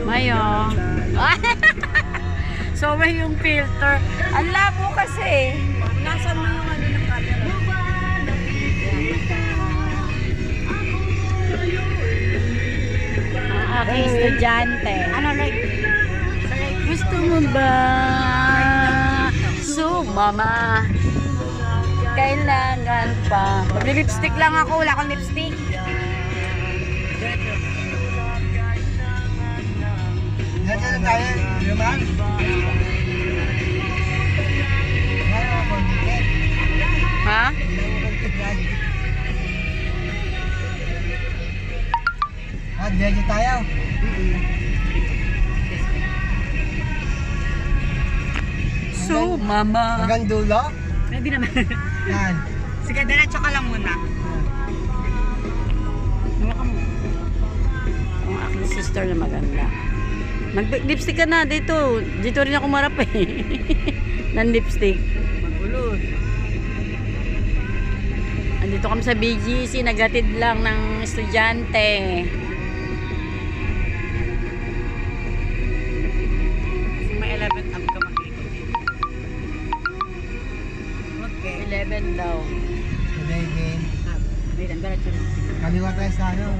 Mayo. Sobra yung filter. Ang labo kasi. Nasaan mo yung ano ng camera? Ang aking estudyante. Ano, like? Gusto mo ba sumama? Kailangan pa. Magli-lipstick lang ako. Wala akong lipstick. Diyan na tayo. Naman. Ha? Diyan tayo. Sumama. Hanggang dulo? Pwede naman. Yan. Sige, diretso ka lang muna. Hawakan mo. Ang aking sister na maganda. Mag-lipstick ka na dito. Dito rin ako marap eh. Ng lipstick. Magulod. Andito kami sa BGC. Nagatid lang ng estudyante. Kasi may 11th up ka makikita. Okay. 11 daw. Today game. Wait, ang diretso mo. Kaliwa tayo sa ano.